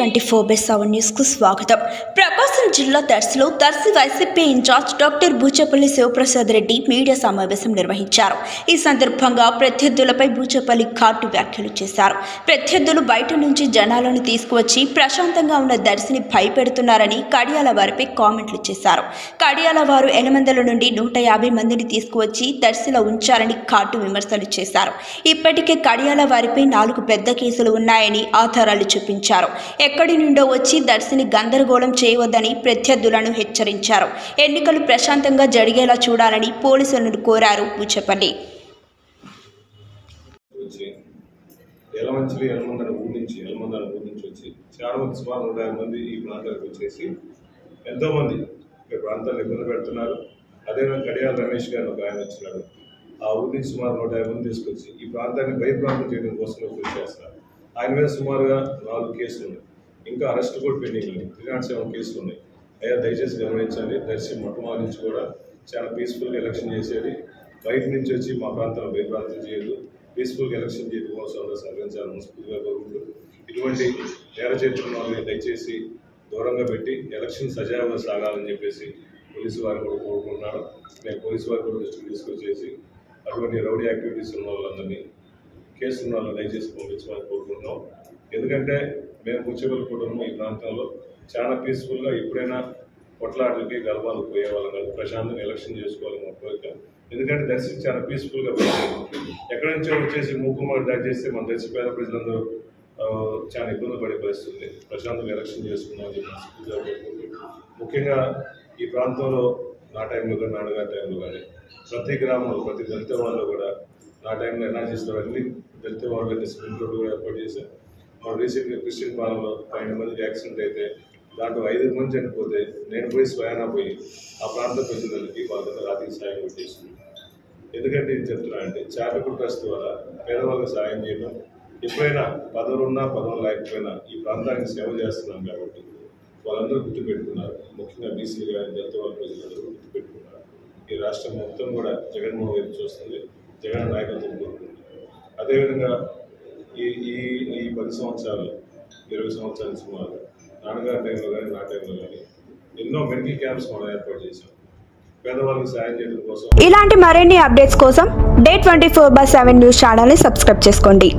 Day24/7 news కు స్వాగతం. ప్రకాశం జిల్లా దర్శిలో Darsi YCP in charge doctor Boochepalli Sivaprasad Reddy media సమావేశం నిర్వహించారు. ఈ సందర్భంగా ప్రత్యర్థులపై బూచపల్లి ఘాటు వ్యాఖ్యలు చేశారు. ప్రత్యర్థులు బయట నుంచి జనాలను తీసుకువచ్చి ప్రశాంతంగా ఉన్న దర్శిని భయపెడుతున్నారని కడియాల వారిపై కామెంట్లు చేశారు. కడియాల వారు ఎలమందల నుండి 150 మందిని తీసుకువచ్చి దర్శిలో ఉంచారని ఘాటు విమర్శలు చేశారు. ఇప్పటికే కడియాల వారిపై 4 పెద్ద కేసులు ఉన్నాయని ఆధారాలు చూపించారు. ఎక్కడి నుండో వచ్చి దర్శిని గందరగోళం చేయవద్దని ప్రత్యర్థులను హెచ్చరించారు. ఎన్నికలు ప్రశాంతంగా జరిగేలా చూడాలని పోలీసులను కోరారు బూచపల్లి. ఎలమందల ఊరి నుంచి వచ్చి చాలా మంది సుమారు 150 మంది ఈ ప్రాంతానికి వచ్చేసి ఎంతోమంది ఇక్కడ ప్రాంతాన్ని ఇబ్బంది పెడుతున్నారు. అదేవిధంగా కడియాల రమేష్ గారు ఒక ఆయన వచ్చినాడు. ఆ ఊరి నుంచి సుమారు 150 మంది తీసుకొచ్చి ఈ ప్రాంతాన్ని భయప్రాంతం చేయడం కోసం కృషి చేస్తున్నారు. ఆయన మీద సుమారుగా 4 కేసులు ఉన్నాయి. ఇంకా అరెస్ట్ కూడా పెండింగ్ ఉన్నాయి. 307 కేసులు ఉన్నాయి. అయ్యా దయచేసి గమనించండి. దర్శి మొట్టమొదటి నుంచి కూడా చాలా పీస్ఫుల్గా ఎలక్షన్ చేసేది. బయట నుంచి వచ్చి మా ప్రాంతంలో భయప్రాంతం చేయదు. పీస్ఫుల్గా ఎలక్షన్ చేయడం కోసం అందరూ సహకరించాలని మనస్ఫూర్తిగా కోరుకుంటూ ఇటువంటి నేర చేతున్న వాళ్ళని దయచేసి దూరంగా పెట్టి ఎలక్షన్ సజావుగా సాగాలని చెప్పేసి పోలీసు వారు కూడా కోరుకుంటున్నారు. నేను పోలీసు వారు కూడా దృష్టికి తీసుకొచ్చేసి అటువంటి రౌడీ యాక్టివిటీస్ ఉన్న వాళ్ళందరినీ కేసులు ఉన్న వాళ్ళని దయచేసి పంపించమని కోరుకుంటున్నాం. ఎందుకంటే మేము బూచపల్లి కుటుంబం ఈ ప్రాంతంలో చాలా పీస్ఫుల్గా ఎప్పుడైనా కొట్లాటలకి గర్వాలు పోయేవాళ్ళం కాదు. ప్రశాంతంగా ఎలక్షన్ చేసుకోవాలని మా కోరిక. ఎందుకంటే దర్శి చాలా పీస్ఫుల్గా ఎక్కడి నుంచో వచ్చేసి మూకుమ్మడి దాడి చేస్తే మన దర్శి పేద ప్రజలందరూ చాలా ఇబ్బంది పడే పరిస్థితుంది. ప్రశాంతంగా ఎలక్షన్ చేసుకున్నామని చెప్పి ముఖ్యంగా ఈ ప్రాంతంలో నా టైంలో కానీ నాన్నగారి టైంలో కానీ ప్రతి గ్రామంలో ప్రతి దళిత వాళ్ళు కూడా నా టైంలో ఎలా చేస్తారు అన్ని దళిత వాళ్ళు స్ప్రింట్ రోడ్డు కూడా ఏర్పాటు చేశారు. మన రీసెంట్గా క్రిస్టియన్ పాలనలో 12 మందికి యాక్సిడెంట్ అయితే దాంట్లో 5 మంది చనిపోతే నేను పోయి స్వయానా పోయి ఆ ప్రాంత ప్రజలకి వాళ్ళందరూ ఆర్థిక సాయం కూడా చేస్తుంది. ఎందుకంటే ఇది చెప్తున్నా అంటే చారిటబుల్ ట్రస్ట్ ద్వారా పేదవాళ్ళకి సాయం చేయడం, ఎప్పుడైనా పదవులు ఉన్నా పదవులు లేకపోయినా ఈ ప్రాంతానికి సేవ చేస్తున్నాం కాబట్టి వాళ్ళందరూ గుర్తుపెట్టుకున్నారు. ముఖ్యంగా బీసీలు కానీ దళిత వాళ్ళ ప్రజలందరూ గుర్తుపెట్టుకున్నారు. ఈ రాష్ట్రం మొత్తం కూడా జగన్మోహన్ వైపు చూస్తుంది. జగన్ నాయకత్వం కోరుకుంటుంది. అదేవిధంగా ఈ ఈ 10 సంవత్సరాలు 20 సంవత్సరాల సుమారు నాన్నగారి టైంలో కానీ నా టైంలో కానీ ఎన్నో మెడికల్ క్యాంప్స్ మనం ఏర్పాటు చేశాం పేదవాళ్ళకి సాయం చేయడం కోసం. ఇలాంటి మరిన్ని అప్డేట్స్ కోసం Day24/7 న్యూస్ ఛానల్ని సబ్స్క్రైబ్ చేసుకోండి.